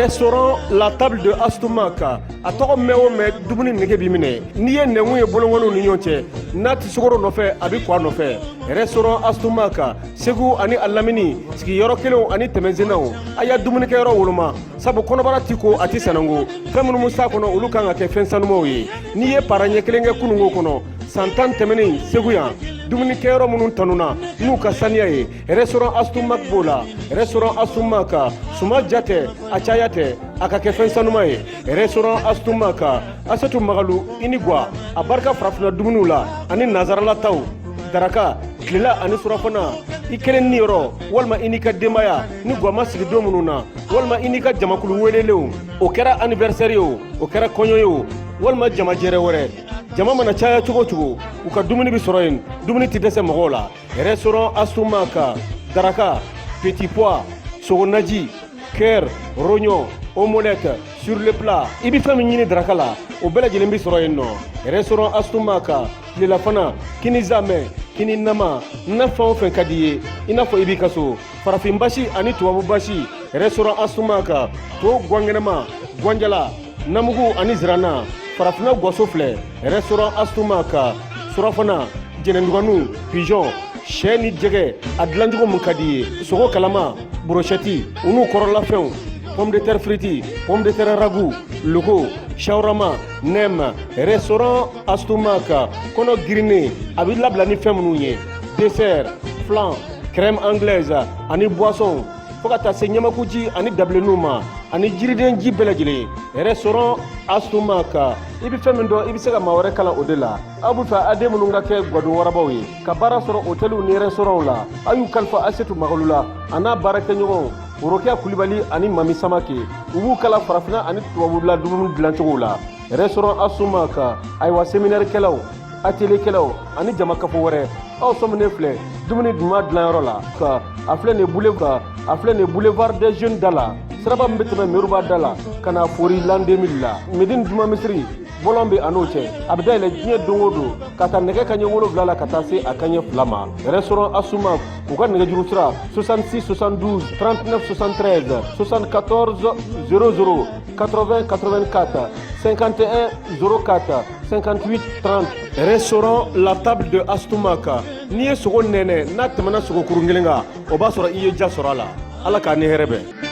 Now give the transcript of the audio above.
Restaurant La Table de Astumaka a tɔgɔ mɛn o mɛn dumuni nege b'i minɛ n'i ye nɛngun ye bolonŋɔniw ni ɲɔgɔn cɛ n'a ti sukaro nɔfɛ a bi kwa nɔfɛ. Restaurant Astumaka Segu ani a Lamini sigiyɔrɔ kelenw ani tɛmɛsennaw a y'a dumunikɛyɔrɔ woloma sabu kɔnɔbara ti ko a ti sanango fɛn minnu s'a kɔnɔ olu kan ka kɛ fɛn sanumaw ye n'i ye para ɲɛ kelen kɛ kunungo kɔnɔ san 10 tɛmɛnen Segu yan dumunikɛyɔrɔ minnu tanuna n'u ka saniya ye restaurant Astumak b'o la restaurant Astumaka suma jatɛ a caya tɛ a ka kɛ fɛn sanuma ye restaurant Astumaka Asetu Magalu Inigwa a barika farafina dumuniw la ani nazarala taw daraka tilela ani surafana i kelen ni yɔrɔ walima i n'i ka denbaya ni guama sigi don minnu na walima i n'i ka jamakulu welelenw o kɛra anniversaire ye o kɛra kɔɲɔ ye o walima jamajɛrɛ wɛrɛ jama mana caya cogo cogo u ka dumuni bi sɔrɔ yen dumuni ti dɛsɛ mɔgɔw la restaurant Astumaka daraka petit pois sogonaji cœur rognon omelette sur le plat i bi fɛn min ɲini daraka la o bɛɛ lajɛlen bi sɔrɔ yen nɔ restaurant Astumaka tilelafana kini zamɛ kini nama na fɛn o fɛn ka di ye i n'a fɔ i b'i ka so farafin basi ani tubabu basi restaurant Astumaka to gwankɛnɛma gwanjala namugu ani zirana farafina gwaso filɛ restaurant Astumaka surafana jɛnɛnduganu pigeon sɛ ni jɛgɛ a dilancogo mun ka di ye sogo kalama brochette u n'u kɔrɔlafɛnw pomme de terre frite pomme de terre ragout logo shawarma nem restaurant Astumaka kɔnɔ girinen a bɛ labila ni fɛn minnu ye dessert flan crème anglaise ani boisson fo ka taa se ɲamakuji ani dabileniw ma ani jiriden ji bɛɛ lajɛlen restaurant Astumaka i bɛ fɛn min dɔn i bɛ se ka maa wɛrɛ kalan o de la aw bɛ fɛ a den minnu ka kɛ gadon warabaw ye ka baara sɔrɔ hôteliw ni restaurantw la a y'u kalifa Asetu Magalu la a n'a baarakɛɲɔgɔnw Worokiya Kulibali ani Mami Samake u b'u kala farafina ani tubabula dumuni dilancogo la restaurant Astumaka ayiwa séminaire kɛlaw atelier kɛlaw ani jamakafo wɛrɛ aw sɔminen filɛ dumuni duman dilanyɔrɔ la ka a filɛ nin boulevard des jeunes da la siraba min bɛ tɛmɛ Meruba da la ka na Fori l'an 2000 la Medine Juma Misiri bɔlɔn bɛ a n'o cɛ a bɛ dayɛlɛ diɲɛ don o don ka taa nɛgɛ kaɲɛ 7 la ka taa se a kaɲɛ 2 ma restaurant Astumaka u ka nɛgɛjuru sira 66 72 39 73 74 00 80 84 51 04 58 30 restaurant La Table de Astumaka n'i ye sogo nɛnɛ n'a tɛmɛna sogo kurun kelen kan o b'a sɔrɔ i ye ja sɔrɔ a la ala k'a ni hɛrɛ bɛn